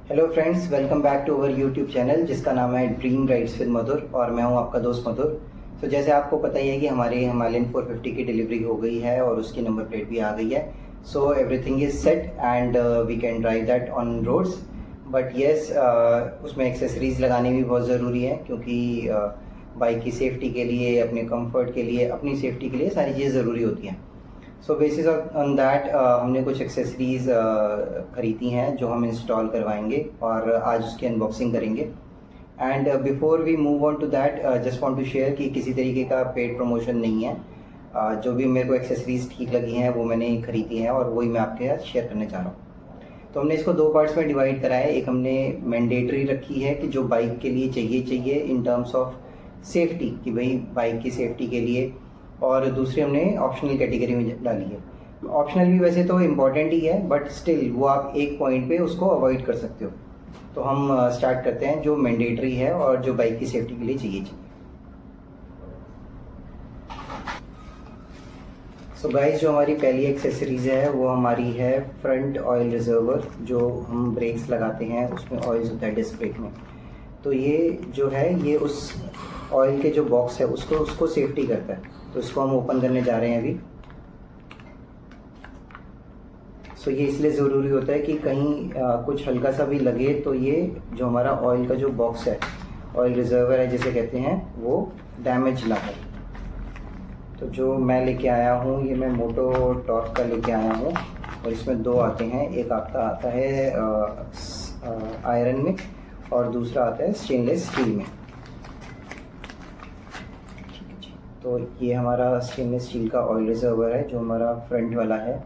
Hello friends, welcome back to our YouTube channel जिसका नाम है ड्रीम राइड्स विद मधुर और मैं हूं आपका दोस्त मधुर। तो जैसे आपको पता ही है कि हमारे हिमालयन 450 की डिलीवरी हो गई है और उसकी नंबर प्लेट भी आ गई है। So everything is set and we can drive that on roads. But yes, उसमें एक्सेसरीज़ लगानी भी बहुत ज़रूरी है क्योंकि बाइक की सेफ्टी के लिए, अपने कंफर्ट के लिए, अपनी सेफ्टी के लिए सारी चीज़ें ज़रूरी होती हैं। सो बेसिस ऑन दैट हमने कुछ एक्सेसरीज़ खरीदी हैं जो हम इंस्टॉल करवाएंगे और आज उसकी अनबॉक्सिंग करेंगे। And before we move on to that, just want to share कि किसी तरीके का पेड प्रमोशन नहीं है। जो भी मेरे को एक्सेसरीज़ ठीक लगी हैं वो मैंने खरीदी हैं और वही मैं आपके साथ शेयर करने चाह रहा हूँ। तो हमने इसको दो पार्ट्स में डिवाइड करा है। एक हमने मैंडेटरी रखी है कि जो बाइक के लिए चाहिए इन टर्म्स ऑफ सेफ्टी, कि भाई बाइक की सेफ्टी के लिए, और दूसरी हमने ऑप्शनल कैटेगरी में डाली है। ऑप्शनल भी वैसे तो इम्पॉर्टेंट ही है बट स्टिल वो आप एक पॉइंट पे उसको अवॉइड कर सकते हो। तो हम स्टार्ट करते हैं जो मैंडेटरी है और जो बाइक की सेफ्टी के लिए चाहिए। सो गाइस, जो हमारी पहली एक्सेसरीज है वो हमारी है फ्रंट ऑयल रिजर्वर। जो हम ब्रेक्स लगाते हैं उसमें ऑयल होता है डिस्क ब्रेक में। तो ये जो है ये उस ऑयल के जो बॉक्स है उसको सेफ्टी करता है। तो इसको हम ओपन करने जा रहे हैं अभी। सो ये इसलिए ज़रूरी होता है कि कहीं कुछ हल्का सा भी लगे तो ये जो हमारा ऑयल का जो बॉक्स है, ऑयल रिजर्वर है जिसे कहते हैं, वो डैमेज ना करे। तो जो मैं लेके आया हूँ ये मैं मोटो टॉर्क का लेके आया हूँ और इसमें दो आते हैं। एक आपका आता है आयरन में और दूसरा आता है स्टेनलेस स्टील में। तो ये हमारा स्टेनलेस स्टील का ऑयल रिजर्वर है जो हमारा फ्रंट वाला है।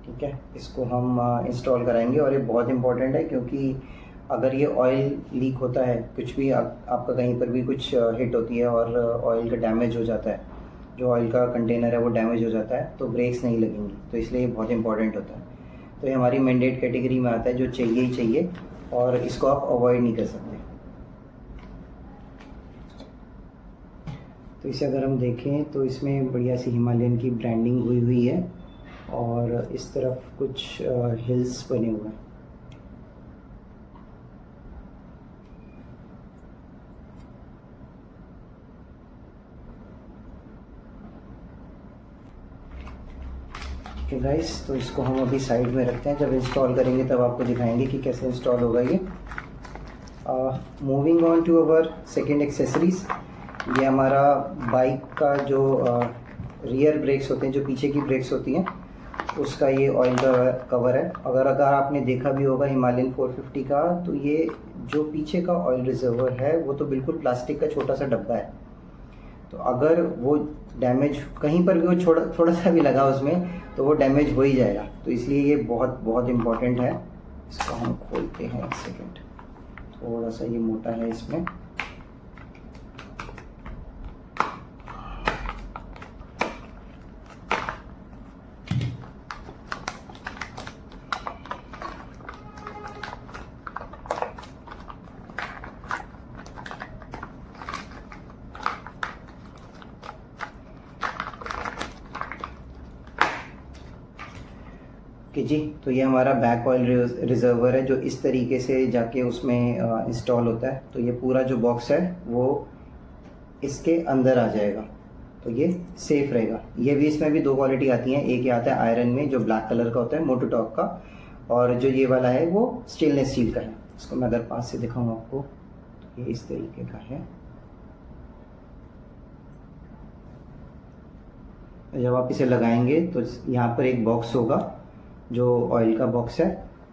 ठीक है, इसको हम इंस्टॉल कराएंगे और ये बहुत इंपॉर्टेंट है क्योंकि अगर ये ऑयल लीक होता है, कुछ भी आपका कहीं पर भी कुछ हिट होती है और ऑयल का डैमेज हो जाता है, जो ऑयल का कंटेनर है वो डैमेज हो जाता है, तो ब्रेक्स नहीं लगेंगी। तो इसलिए ये बहुत इंपॉर्टेंट होता है। तो ये हमारी मैंडेट कैटेगरी में आता है, जो चाहिए ही चाहिए और इसको आप अवॉइड नहीं कर सकते। तो इसे अगर हम देखें तो इसमें बढ़िया सी हिमालयन की ब्रांडिंग हुई हुई है और इस तरफ कुछ हिल्स बने हुए हैं। ठीक है गाइस, तो इसको हम अभी साइड में रखते हैं। जब इंस्टॉल करेंगे तब आपको दिखाएंगे कि कैसे इंस्टॉल होगा ये। Moving on to our second accessories. ये हमारा बाइक का जो रियर ब्रेक्स होते हैं, जो पीछे की ब्रेक्स होती हैं, उसका ये ऑयल का कवर है। अगर आपने देखा भी होगा हिमालयन 450 का, तो ये जो पीछे का ऑयल रिजर्वर है वो तो बिल्कुल प्लास्टिक का छोटा सा डब्बा है। तो अगर वो डैमेज कहीं पर भी वो थोड़ा सा भी लगा उसमें तो वो डैमेज हो ही जाएगा। तो इसलिए ये बहुत बहुत इम्पॉर्टेंट है। इसको हम खोलते हैं, एक सेकेंड। थोड़ा सा ये मोटा है इसमें। कि जी, तो ये हमारा बैक ऑयल रिजर्वर है जो इस तरीके से जाके उसमें इंस्टॉल होता है। तो ये पूरा जो बॉक्स है वो इसके अंदर आ जाएगा, तो ये सेफ रहेगा। ये भी, इसमें भी दो क्वालिटी आती हैं। एक ये आता है आयरन में जो ब्लैक कलर का होता है, मोटो टॉर्क का, और जो ये वाला है वो स्टेनलेस स्टील का है। इसको मैं अगर पास से दिखाऊँ आपको तो ये इस तरीके का है। जब आप इसे लगाएंगे तो यहाँ पर एक बॉक्स होगा, जो ऑयल का बॉक्स है,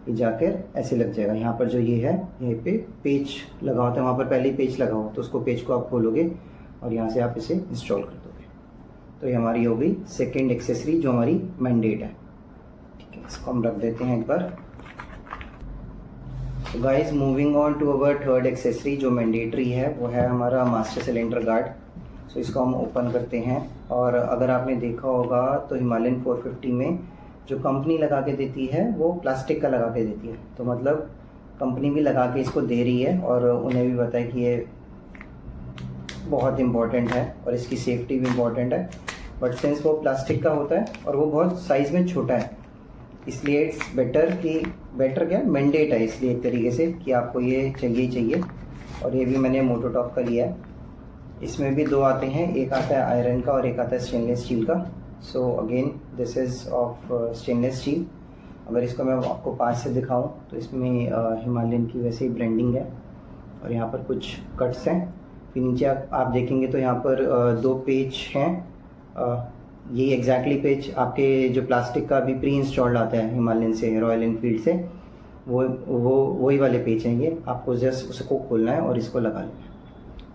ये जाकर ऐसे लग जाएगा। यहाँ पर जो ये है, यहीं पे पेच लगा होता है, वहाँ पर पहले ही पेच लगा हो, तो उसको पेच को आप खोलोगे और यहाँ से आप इसे इंस्टॉल कर दोगे। तो ये हमारी हो गई सेकेंड एक्सेसरी जो हमारी मैंडेट है। ठीक है, इसको हम रख देते हैं एक बार। तो guys, moving on to our third accessory जो मैंडेटरी है वो है हमारा मास्टर सिलेंडर गार्ड। सो इसको हम ओपन करते हैं और अगर आपने देखा होगा तो हिमालयन 450 में जो कंपनी लगा के देती है वो प्लास्टिक का लगा के देती है। तो मतलब कंपनी भी लगा के इसको दे रही है और उन्हें भी पता है कि ये बहुत इम्पॉर्टेंट है और इसकी सेफ्टी भी इम्पॉर्टेंट है। बट सिंस वो प्लास्टिक का होता है और वो बहुत साइज़ में छोटा है, इसलिए इट्स बेटर कि बेटर क्या मैंडेट है इसलिए एक तरीके से कि आपको ये चाहिए ही चाहिए। और ये भी मैंने मोटोटॉप का लिया है। इसमें भी दो आते हैं, एक आता है आयरन का और एक आता है स्टेनलेस स्टील का। So again this is of stainless steel. अगर इसको मैं आपको पास से दिखाऊं तो इसमें हिमालयन की वैसे ही ब्रांडिंग है और यहाँ पर कुछ कट्स हैं। फिर नीचे आप देखेंगे तो यहाँ पर दो पेज हैं। ये एग्जैक्टली पेज आपके जो प्लास्टिक का भी प्री इंस्टॉल्ड आता है हिमालयन से, रॉयल एनफील्ड से, वही वाले पेज हैं ये। आपको जस्ट उसको खोलना है और इसको लगा लेना है।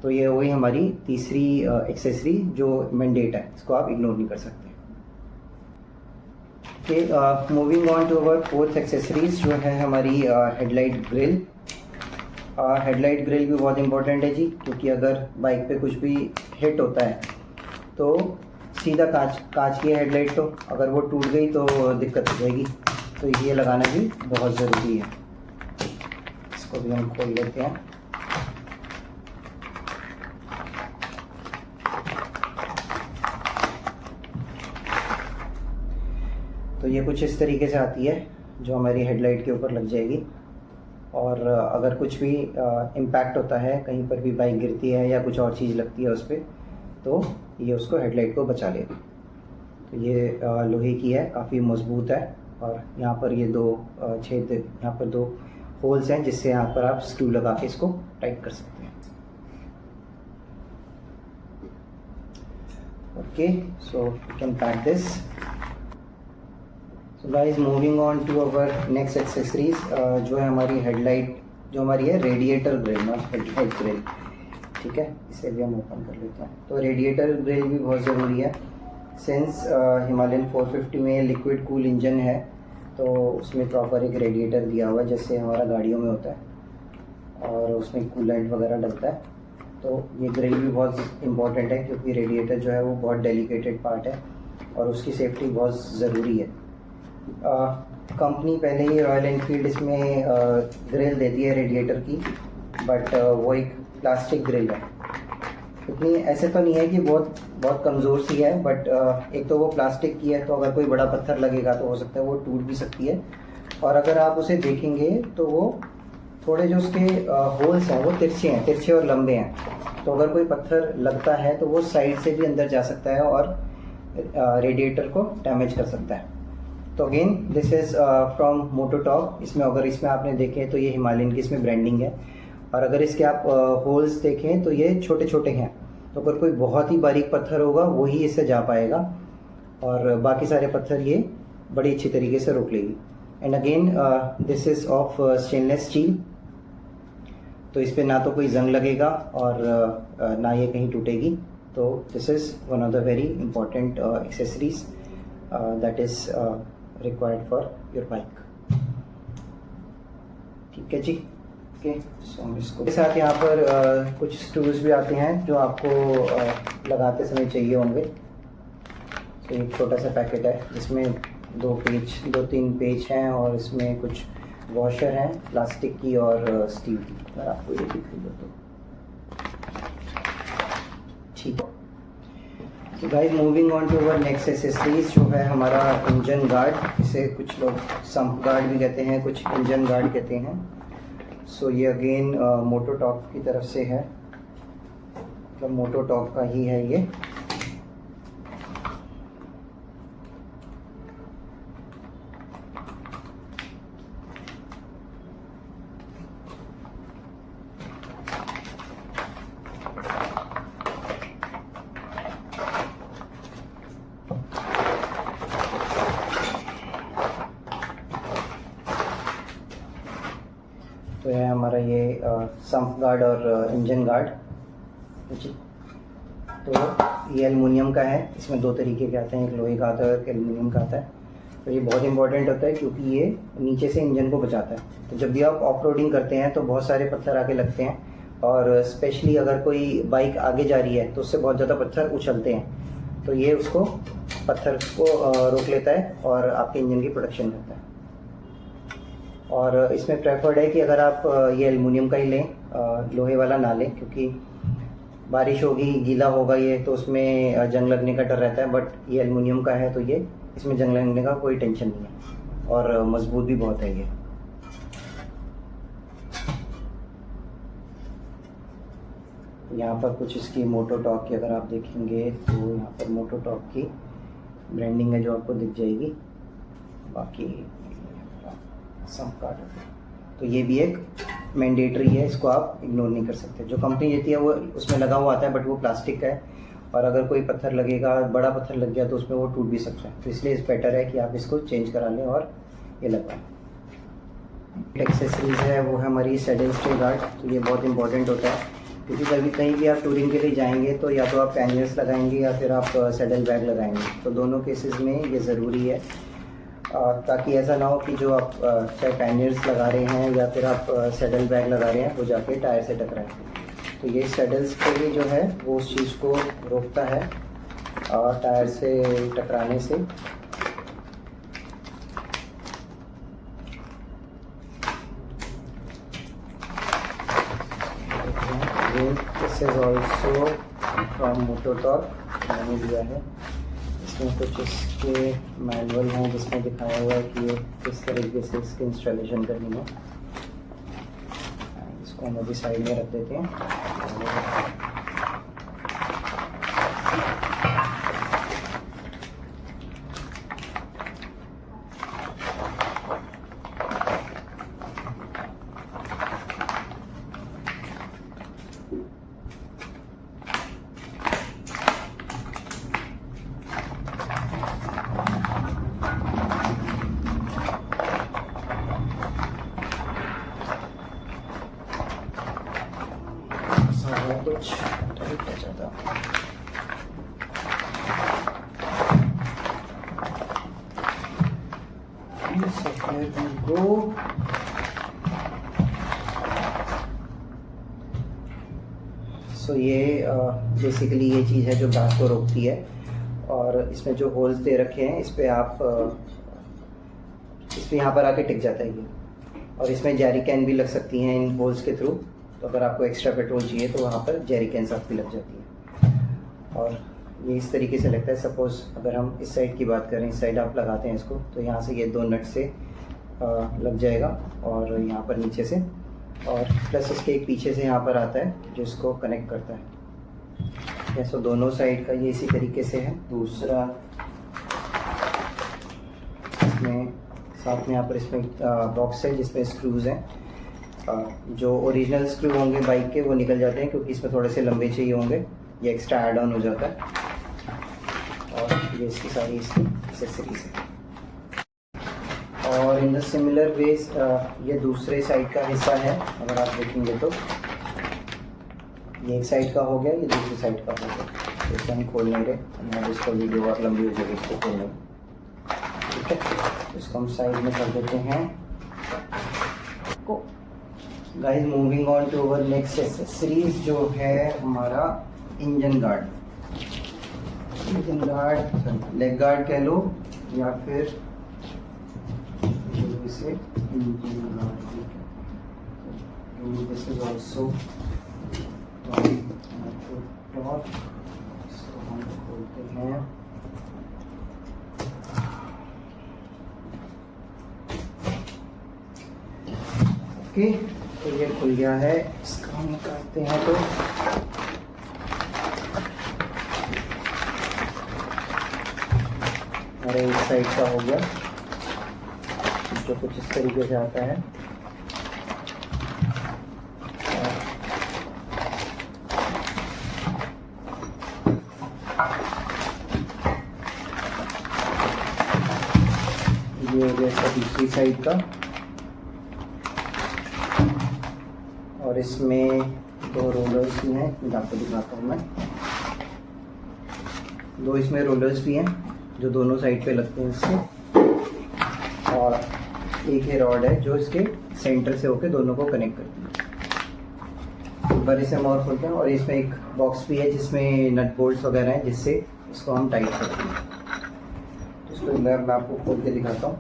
तो ये वही हमारी तीसरी एक्सेसरी जो मैंडेट है, इसको आप इग्नोर नहीं कर सकते। Moving on to our fourth accessories जो है हमारी हेडलाइट ग्रिल। हेडलाइट ग्रिल भी बहुत इंपॉर्टेंट है जी, क्योंकि अगर बाइक पे कुछ भी हिट होता है तो सीधा कांच की हेडलाइट, तो अगर वो टूट गई तो दिक्कत हो जाएगी। तो ये लगाना भी बहुत ज़रूरी है। इसको भी हम खोल लेते हैं। तो ये कुछ इस तरीके से आती है जो हमारी हेडलाइट के ऊपर लग जाएगी। और अगर कुछ भी इम्पैक्ट होता है, कहीं पर भी बाइक गिरती है या कुछ और चीज़ लगती है उस पर, तो ये उसको हेडलाइट को बचा लेगी। तो ये लोहे की है, काफ़ी मज़बूत है। और यहाँ पर ये दो छेद, यहाँ पर दो होल्स हैं जिससे यहाँ पर आप स्क्रू लगा के इसको टाइट कर सकते हैं। Okay, so you can pack this. So guys, moving on to our next accessories जो है हमारी हेडलाइट, जो हमारी है radiator grill, not headlight grill. ठीक है, इसे भी हम ओपन कर लेते हैं। तो रेडिएटर ग्रिल भी बहुत ज़रूरी है। सिंस हिमालयन 450 में लिक्विड कूल इंजन है, तो उसमें प्रॉपर एक रेडिएटर दिया हुआ है जैसे हमारा गाड़ियों में होता है, और उसमें कूलेंट वगैरह डलता है। तो ये ग्रिल भी बहुत इंपॉर्टेंट है, क्योंकि रेडिएटर जो है वो बहुत डेलिकेटेड पार्ट है और उसकी सेफ्टी बहुत ज़रूरी है। कंपनी पहले ही रॉयल एनफील्ड इसमें ग्रिल देती है रेडिएटर की, बट वो एक प्लास्टिक ग्रिल है। इतनी ऐसे तो नहीं है कि बहुत कमज़ोर सी है, बट एक तो वो प्लास्टिक की है, तो अगर कोई बड़ा पत्थर लगेगा तो हो सकता है वो टूट भी सकती है। और अगर आप उसे देखेंगे तो वो थोड़े जो उसके होल्स हैं वो तिरछे और लंबे हैं। तो अगर कोई पत्थर लगता है तो वो साइड से भी अंदर जा सकता है और रेडिएटर को डैमेज कर सकता है। तो अगेन दिस इज़ फ्रॉम मोटोटॉप। इसमें आपने देखे तो ये हिमालयन की इसमें ब्रांडिंग है। और अगर इसके आप होल्स देखें तो ये छोटे छोटे हैं। तो अगर कोई बहुत ही बारीक पत्थर होगा वही इससे जा पाएगा, और बाकी सारे पत्थर ये बड़ी अच्छी तरीके से रोक लेगी। And again this is of stainless steel. तो इस पर ना तो कोई जंग लगेगा और ना ये कहीं टूटेगी। तो this is one of the very important accessories that is required for your bike. ठीक है जी। ओके, सो इसको के साथ यहाँ पर कुछ स्क्रूज भी आते हैं जो आपको लगाते समय चाहिए होंगे। तो एक छोटा सा पैकेट है जिसमें दो तीन पेज हैं, और इसमें कुछ वॉशर हैं प्लास्टिक की और स्टील की। अगर आपको ये दिख रही हो तो ठीक है। तो guys, moving on to our next accessories जो है हमारा इंजन गार्ड। इसे कुछ लोग सम्प गार्ड भी कहते हैं, कुछ इंजन गार्ड कहते हैं। सो ये अगेन मोटोटॉप की तरफ से है, मतलब मोटोटॉप का ही है ये। तो है हमारा ये सम्प गार्ड और इंजन गार्ड जी। तो ये एल्युमिनियम का है। इसमें दो तरीके के आते हैं, एक लोहे का आता है और एक एल्युमिनियम का आता है। तो ये बहुत इंपॉर्टेंट होता है क्योंकि ये नीचे से इंजन को बचाता है। तो जब भी आप ऑफ रोडिंग करते हैं तो बहुत सारे पत्थर आके लगते हैं, और स्पेशली अगर कोई बाइक आगे जा रही है तो उससे बहुत ज़्यादा पत्थर उछलते हैं। तो ये उसको पत्थर को रोक लेता है और आपके इंजन की प्रोटेक्शन करता है। और इसमें प्रेफर्ड है कि अगर आप ये एल्युमिनियम का ही लें, लोहे वाला ना लें, क्योंकि बारिश होगी, गीला होगा ये, तो उसमें जंग लगने का डर रहता है। बट ये एल्युमिनियम का है तो ये इसमें जंग लगने का कोई टेंशन नहीं है। और मजबूत भी बहुत है ये। यहाँ पर कुछ इसकी मोटो टॉर्क की अगर आप देखेंगे तो यहाँ पर मोटो टॉर्क की ब्रांडिंग है जो आपको दिख जाएगी। बाकी सब कार्ड, तो ये भी एक मैंडेटरी है, इसको आप इग्नोर नहीं कर सकते। जो कंपनी देती है वो उसमें लगा हुआ आता है, बट वो प्लास्टिक का है और अगर कोई पत्थर लगेगा, बड़ा पत्थर लग गया तो उसमें वो टूट भी सकता है। तो इसलिए बेटर है कि आप इसको चेंज करा लें और ये लगवाएं। एक्सेसरीज है वो है हमारी सैडल स्टे गार्ड। तो ये बहुत इंपॉर्टेंट होता है क्योंकि कभी कहीं भी आप टूरिंग के लिए जाएंगे तो या तो आप पैनियर्स लगाएंगे या फिर आप सैडल बैग लगाएंगे। तो दोनों केसेस में ये ज़रूरी है, ताकि ऐसा ना हो कि जो आप चाहे पैनियर्स लगा रहे हैं या फिर आप सैडल बैग लगा रहे हैं वो जाके टायर से टकराए। तो ये सैडल्स के लिए जो है वो उस चीज़ को रोकता है और टायर से टकराने से। This is also from Moto Torque, मैंने दिया है। इसमें कुछ इसके मैनुअल हैं जिसमें दिखाया हुआ है कि ये किस तरीके से इसकी इंस्टॉलेशन करनी है। इसको हम अभी साइड में रख देते हैं। कुछ टाइट है ज़्यादा। सो ये बेसिकली ये चीज़ है जो बैक को रोकती है और इसमें जो होल्स दे रखे हैं इस पर आप इस पर यहाँ पर आके टिक जाता है ये। और इसमें जेरी कैन भी लग सकती हैं इन होल्स के थ्रू। तो अगर आपको एक्स्ट्रा पेट्रोल चाहिए तो वहाँ पर जेरी कैन आपकी लग जाती है और ये इस तरीके से लगता है। सपोज़ अगर हम इस साइड की बात करें, इस साइड आप लगाते हैं इसको तो यहाँ से ये दो नट से लग जाएगा और यहाँ पर नीचे से, और प्लस इसके एक पीछे से यहाँ पर आता है जो इसको कनेक्ट करता है। जैसे दोनों साइड का ये इसी तरीके से है। दूसरा इसमें साथ में यहाँ पर इसमें बॉक्स है जिसमें स्क्रूज़ हैं। जो ओरिजिनल स्क्रू होंगे बाइक के वो निकल जाते हैं क्योंकि इसमें थोड़े से लंबे चाहिए होंगे, ये एक्स्ट्रा ऐड ऑन हो जाता है। और ये इसकी सारी इसकी एक्सेसरीज है। और इन द सिमिलर वेज ये दूसरे साइड का हिस्सा है, अगर आप देखेंगे तो ये एक साइड का हो गया, ये दूसरी साइड का हो गया। तो इसे हम खोल नहीं रहे, मैं इसको वीडियो और लंबी हो जाएगी इसको खोलने। ठीक है, इसको हम साइड में कर देते हैं। Guys moving on to our next accessories जो है हमारा इंजन गार्ड, लेग गार्ड कह लो या फिर इसे engine guard. This is also हम खोलते हैं। ओके, तो ये खुल गया है। इसका हम निकालते हैं तो हमारे इस साइड का हो गया जो कुछ इस तरीके से आता है। ये हो गया इसका दूसरी साइड का, और इसमें दो रोलर्स भी हैं, आपको दिखाता हूँ मैं। दो इसमें रोलर्स भी हैं जो दोनों साइड पे लगते हैं इससे, और एक ये रॉड है जो इसके सेंटर से होके दोनों को कनेक्ट करती है। एक बार इसे हम और खोलते हैं, और इसमें एक बॉक्स भी है जिसमें नट बोल्ट्स वगैरह हैं जिससे इसको हम टाइट करते हैं। तो इसको मैं आपको खोल के दिखाता हूँ।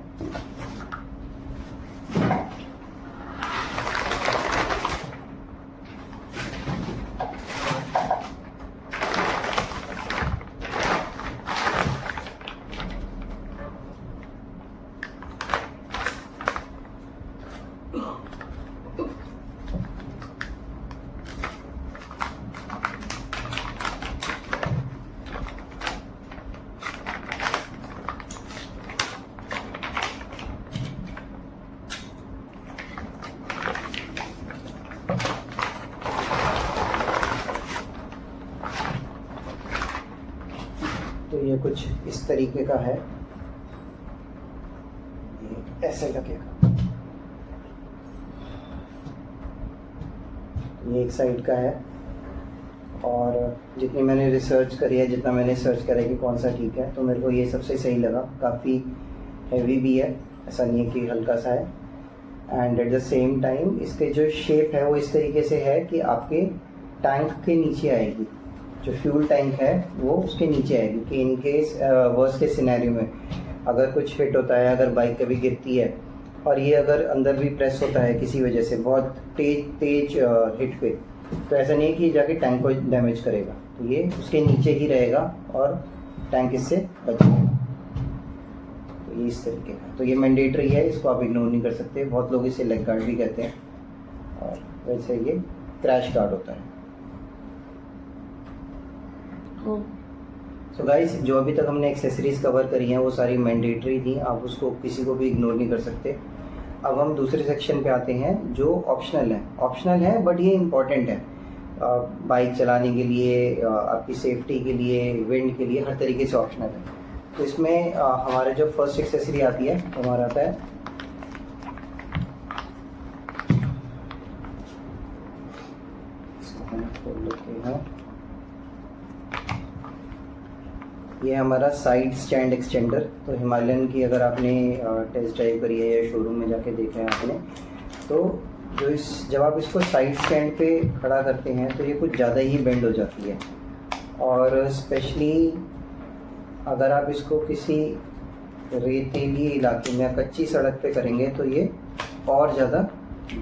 कुछ इस तरीके का है, ऐसे लगेगा। ये एक साइड का है, और जितनी मैंने रिसर्च करी है, जितना मैंने सर्च करा है कि कौन सा ठीक है, तो मेरे को ये सबसे सही लगा। काफ़ी हैवी भी है, ऐसा नहीं है कि हल्का सा है, and at the same time इसके जो शेप है वो इस तरीके से है कि आपके टैंक के नीचे आएगी। जो फ्यूल टैंक है वो उसके नीचे आएगी, कि इन केस वर्स्ट के सिनेरियो में अगर कुछ हिट होता है, अगर बाइक कभी गिरती है और ये अगर अंदर भी प्रेस होता है किसी वजह से बहुत तेज हिट पे, तो ऐसा नहीं है कि जाके टैंक को डैमेज करेगा, तो ये उसके नीचे ही रहेगा और टैंक इससे बच जाएगा। तो ये इस तरीके का, तो ये मैंडेटरी है, इसको आप इग्नोर नहीं कर सकते। बहुत लोग इसे लेग गार्ड भी कहते हैं, और वैसे ये क्रैश गार्ड होता है। सो गाइस, जो अभी तक हमने एक्सेसरीज कवर करी हैं वो सारी मैंडेटरी थी, आप उसको किसी को भी इग्नोर नहीं कर सकते। अब हम दूसरे सेक्शन पे आते हैं जो ऑप्शनल है बट ये इम्पॉर्टेंट है बाइक चलाने के लिए, आपकी सेफ्टी के लिए, विंड के लिए, हर तरीके से ऑप्शनल है। तो इसमें हमारा जो फर्स्ट एक्सेसरी आती है तो हमारा आता है इसको हम खोल लेते हैं, ये हमारा साइड स्टैंड एक्सटेंडर। तो हिमालयन की अगर आपने टेस्ट ड्राइव करी है या शोरूम में जाके देखा है आपने, तो जब आप इसको साइड स्टैंड पे खड़ा करते हैं तो ये कुछ ज़्यादा ही बेंड हो जाती है, और स्पेशली अगर आप इसको किसी रेतीली इलाके में या कच्ची सड़क पे करेंगे तो ये और ज़्यादा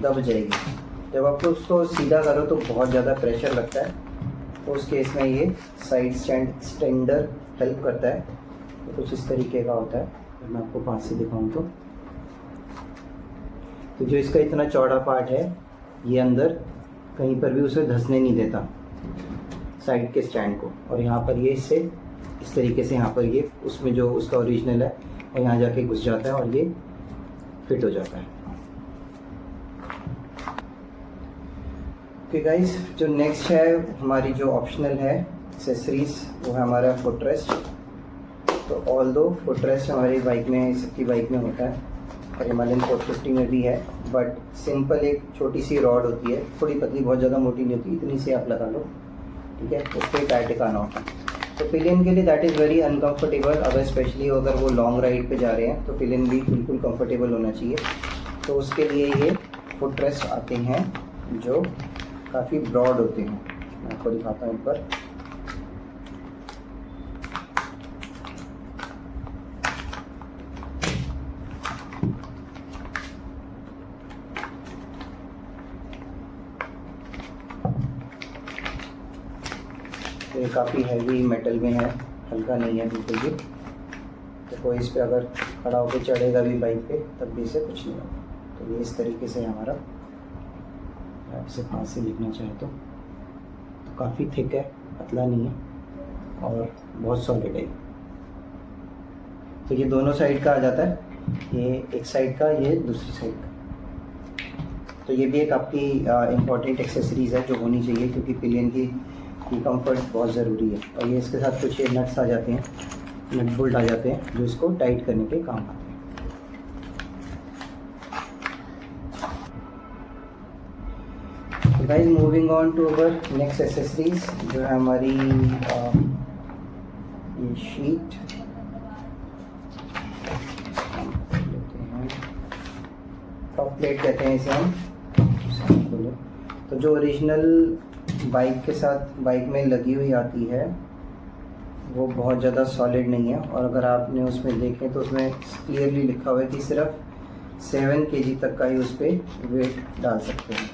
दब जाएगी। जब आप उसको सीधा करो तो बहुत ज़्यादा प्रेशर लगता है, तो उस केस में ये साइड स्टैंड एक्सटेंडर हेल्प करता है। तो कुछ इस तरीके का होता है, मैं आपको पास से दिखाऊं तो जो इसका इतना चौड़ा पार्ट है ये अंदर कहीं पर भी उसे धंसने नहीं देता साइड के स्टैंड को, और यहाँ पर ये इससे इस तरीके से यहाँ पर ये उसमें जो उसका ओरिजिनल है और यहाँ जाके घुस जाता है और ये फिट हो जाता है। ओके गाइस, जो नेक्स्ट है हमारी जो ऑप्शनल है एक्सेसरीज, वो है हमारा फुटरेस्ट। तो ऑल दो फुटरेस्ट हमारी बाइक में, सबकी बाइक में होता है, और हिमालयन 450 में भी है, बट सिंपल एक छोटी सी रॉड होती है, थोड़ी पतली, बहुत ज़्यादा मोटी नहीं होती, इतनी सी आप लगा लो, ठीक है। उस पर टायर टिकाना होता है। तो पिलियन के लिए दैट इज़ वेरी अनकम्फर्टेबल, अगर स्पेशली अगर वो लॉन्ग राइड पे जा रहे हैं तो पिलियन भी बिल्कुल कंफर्टेबल होना चाहिए। तो उसके लिए ये फुटरेस्ट आते हैं जो काफ़ी ब्रॉड होते हैं, मैं आपको दिखाता हूँ ऊपर। ये काफ़ी हैवी मेटल में है, हल्का नहीं है बिल्कुल भी, तो कोई इस पे अगर खड़ा होकर चढ़ेगा भी बाइक पे तब भी इसे कुछ नहीं होगा। तो ये इस तरीके से हमारा, आपसे पास से देखना चाहे तो काफ़ी थिक है, पतला नहीं है और बहुत सॉलिड है। तो ये दोनों साइड का आ जाता है, ये एक साइड का, ये दूसरी साइड का। तो ये भी एक आपकी इम्पॉर्टेंट एक्सेसरीज़ है जो होनी चाहिए, क्योंकि पिलियन की कंफर्ट बहुत ज़रूरी है। और ये इसके साथ कुछ नट्स आ जाते हैं, नट बोल्ट आ जाते हैं जो इसको टाइट करने के काम आते हैं। Guys, moving on to our next accessories, जो है हमारी ये शीट, टॉप प्लेट कहते हैं इसे हम। तो जो ओरिजिनल बाइक के साथ बाइक में लगी हुई आती है वो बहुत ज़्यादा सॉलिड नहीं है, और अगर आपने उसमें देखें तो उसमें क्लियरली लिखा हुआ है कि सिर्फ 7 kg तक का ही उस पर वेट डाल सकते हैं।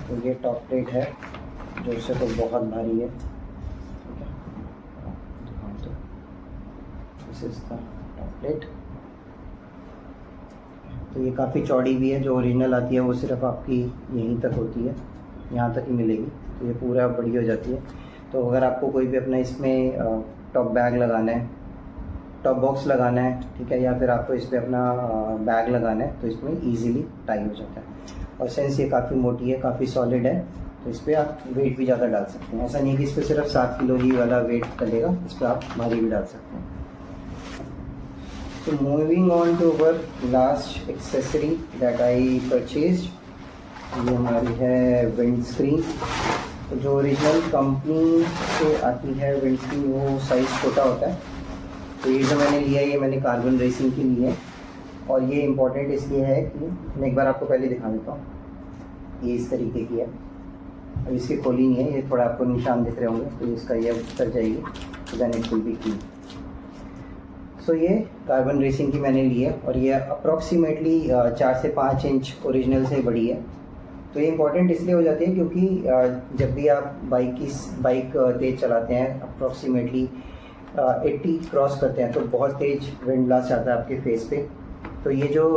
तो ये टॉप प्लेट है जो उससे तो बहुत भारी है, ठीक है। तो this is the top plate. तो ये काफ़ी चौड़ी भी है, जो ओरिजिनल आती है वो सिर्फ आपकी यहीं तक होती है, यहाँ तक ही मिलेगी, तो ये पूरा बड़ी हो जाती है। तो अगर आपको कोई भी अपना इसमें टॉप बैग लगाना है, टॉप बॉक्स लगाना है, ठीक है, या फिर आपको इस पर अपना बैग लगाना है, तो इसमें इजीली टाई हो जाता है। और सेंस ये काफ़ी मोटी है, काफ़ी सॉलिड है, तो इस पर आप वेट भी ज़्यादा डाल सकते हैं। ऐसा नहीं कि इस पर सिर्फ 7 किलो ही वाला वेट डलेगा, इस पर आप भारी भी डाल सकते हैं। तो moving on to our last accessory that I purchased, ये हमारी है विंड स्क्रीन। तो जो ओरिजिनल कंपनी से आती है विंड स्क्रीन वो साइज़ छोटा होता है। तो ये जो मैंने लिया है ये मैंने कार्बन रेसिंग की ली है, और ये इम्पोर्टेंट इसलिए है कि मैं एक बार आपको पहले दिखा देता हूँ। ये इस तरीके की है, अब इसकी खोली नहीं है, ये थोड़ा आपको निशान दिख रहे होंगे, तो इसका ये उतर जाएगी, then it will be clean. So ये कार्बन रेसिंग की मैंने ली है, और ये अप्रॉक्सीमेटली 4 से 5 इंच ओरिजिनल से बड़ी है। तो ये इम्पोर्टेंट इसलिए हो जाती है क्योंकि जब भी आप बाइक तेज़ चलाते हैं, अप्रॉक्सीमेटली 80 क्रॉस करते हैं, तो बहुत तेज़ विंड ब्लास्ट आता है आपके फेस पे। तो ये जो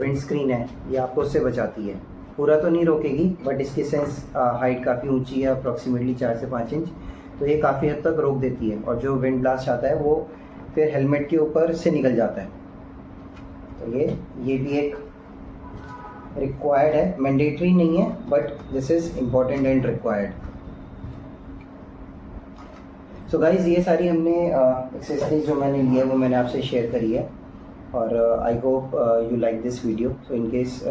विंड स्क्रीन है ये आपको उससे बचाती है। पूरा तो नहीं रोकेगी, बट इसकी सेंस हाइट काफ़ी ऊंची है, अप्रॉक्सीमेटली 4 से 5 इंच, तो ये काफ़ी हद तक रोक देती है, और जो विंड ब्लास्ट आता है वो फिर हेलमेट के ऊपर से निकल जाता है। तो ये भी एक रिक्वायर्ड है, मैंडेटरी नहीं है, but this is important and required. So guys, ये सारी हमने एक्सेसरीज जो मैंने ली है वो मैंने आपसे शेयर करी है, और I hope you like this video. So in case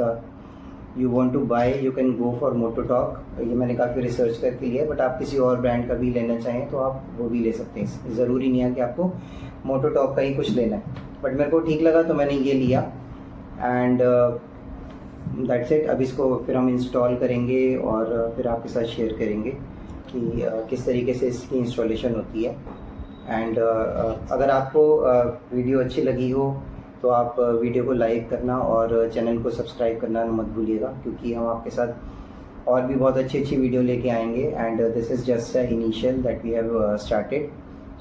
you want to buy, you can go for Mototalk. ये मैंने काफ़ी रिसर्च करके लिया है, बट आप किसी और ब्रांड का भी लेना चाहें तो आप वो भी ले सकते हैं। ज़रूरी नहीं है कि आपको मोटोटॉक का ही कुछ लेना है, बट मेरे को ठीक लगा तो मैंने ये लिया, एंड दैट्स इट। अब इसको फिर हम इंस्टॉल करेंगे और फिर आपके साथ शेयर करेंगे कि किस तरीके से इसकी इंस्टॉलेशन होती है। एंड अगर आपको वीडियो अच्छी लगी हो तो आप वीडियो को लाइक करना और चैनल को सब्सक्राइब करना मत भूलिएगा, क्योंकि हम आपके साथ और भी बहुत अच्छी अच्छी वीडियो लेके आएंगे। And this is just a initial that we have started.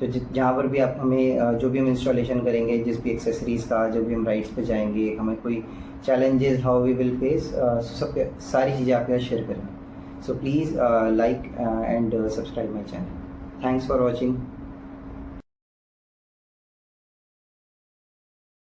तो जहाँ पर भी आप हमें जो भी हम इंस्टॉलेशन करेंगे, जिस भी एक्सेसरीज़ का, जब भी हम राइड्स पे जाएंगे, हमें कोई challenges how we will face, सब सारी चीज़ें आपके साथ शेयर करेंगे। So please like and subscribe my channel. Thanks for watching.